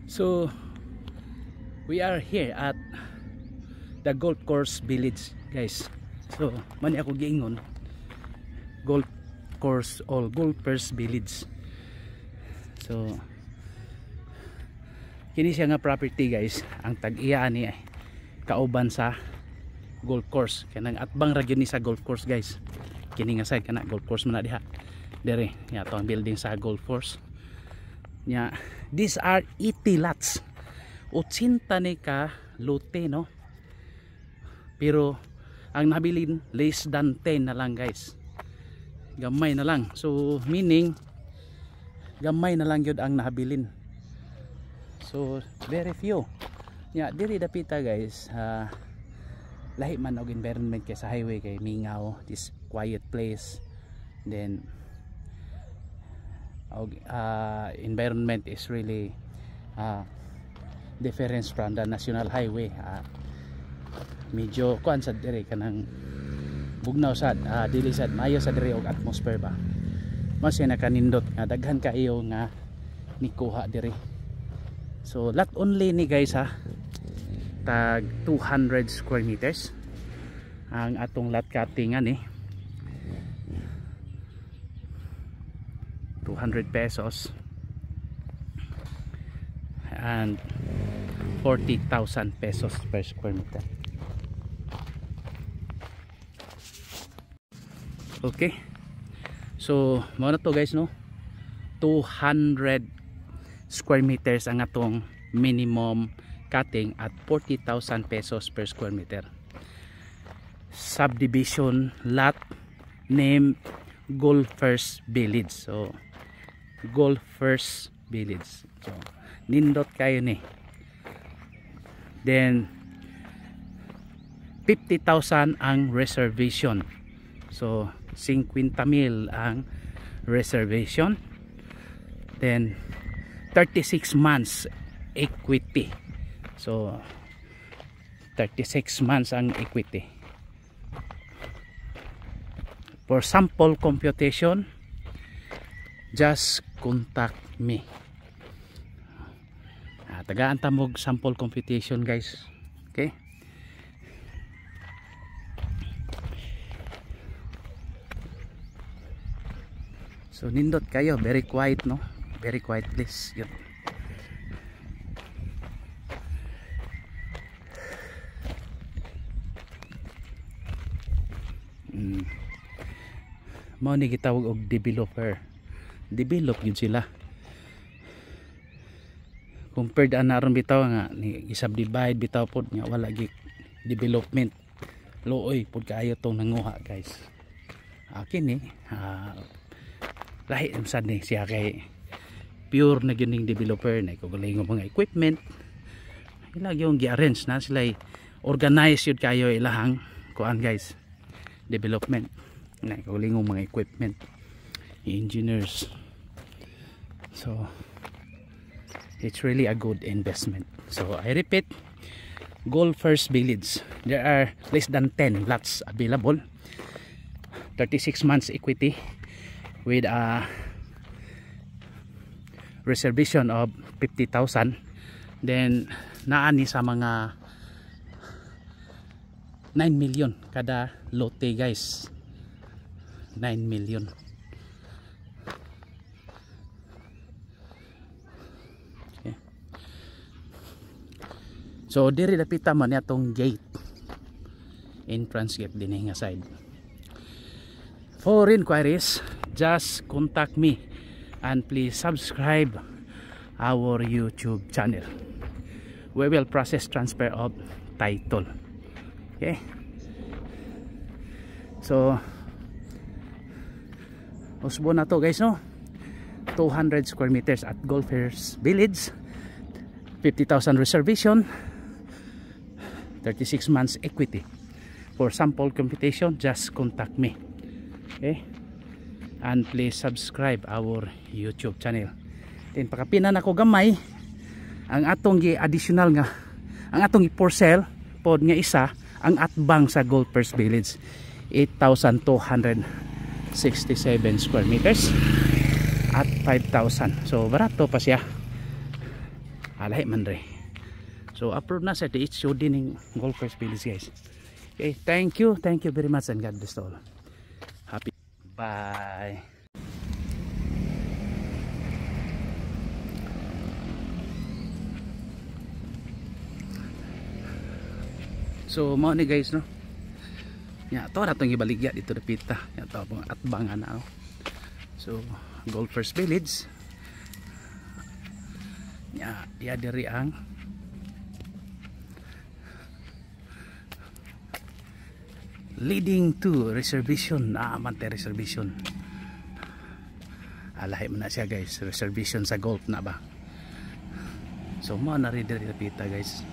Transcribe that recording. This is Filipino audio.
So we are here at the golf course village, guys. So mani ako giingon golf course or golfers village. So kini siya nga property, guys, ang tag-iya ni kauban sa golf course kanang atbang ra gyud ni sa golf course, guys. Kini nga side kana golf course man na diha dere nya to ang building sa golf course nya. These are 80 lots, 80 ni ka lote, no? Pero ang nabilin less than 10 na lang, guys. Gamay na lang. So meaning gamay na lang yun ang nabilin. So very few. Nya diri dapita, guys. Lahi man og environment kay sa highway kay mingaw, this quiet place. Then environment is really difference from the national highway. Medyo kuan sa diri kanang bugnaw sad, dili sad maayo sa diri og atmosphere ba. Mas nakanindot nga daghan kaayo nga nikuha diri. So lot only ni, guys, tag 200 square meters ang atong lot cuttingan ni. 200 pesos and 40,000 pesos per square meter. Okay, so mao na to, guys, no? 200 square meters ang atong minimum cutting at 40,000 pesos per square meter. Subdivision lot name Golfers Village. So Golfers Village. So nindot kayo ni. Then 50,000 ang reservation. So 50,000 ang reservation. Then 36 months equity. So 36 months ang equity. For sample computation, just contact me. Tagaan ta mog sample computation, guys. Okay? So nindot kayo, very quiet, no? Very quiet place. Yun. Mao ni gitawag og developer. Develop yun sila. Compared anaron bitaw nga ni isubdivide bitaw pod nga wala gi development. Looy pod kaayo tong nanguha, guys. Akin ni lahi sad ni siya kay pure na gyud ning developer na kugaling mga equipment. Ila gyud gi-arrange na sila, organize yun kayo ilahang kuan, guys. Development na kugaling mga equipment, engineers. So it's really a good investment. So I repeat, Golfers Village, there are less than 10 lots available, 36 months equity with a reservation of 50,000. Then naani sa mga 9 million kada lote, guys. 9 million. Okay. So diri dapita man atong gate, entrance gate din nga side. For inquiries, just contact me and please subscribe our YouTube channel. We will process transfer of title. Okay, so usbo na to, guys, no? 200 square meters at Golfers Village, 50,000 reservation, 36 months equity. For sample computation, just contact me. Okay, and please subscribe our YouTube channel. Then pakapinan ako gamay ang atong additional nga, ang atong for sale pod nga isa ang atbang sa Golfers Village, 8,267 square meters at 5,000. So barato pa siya. lahi man re. So approve na sa HOD ning Golfers Village guys. Okay, thank you very much and God bless all. Happy bye. So mao ni guys no. Ya to na tong ibaligya dito dapita. Ya to at bangan na. So Golfers Village. Ya dia diri ang leading to reservation. Mante reservation. Alahi man na siya guys. Reservation sa golf na ba. So mao na rin diri dapita guys.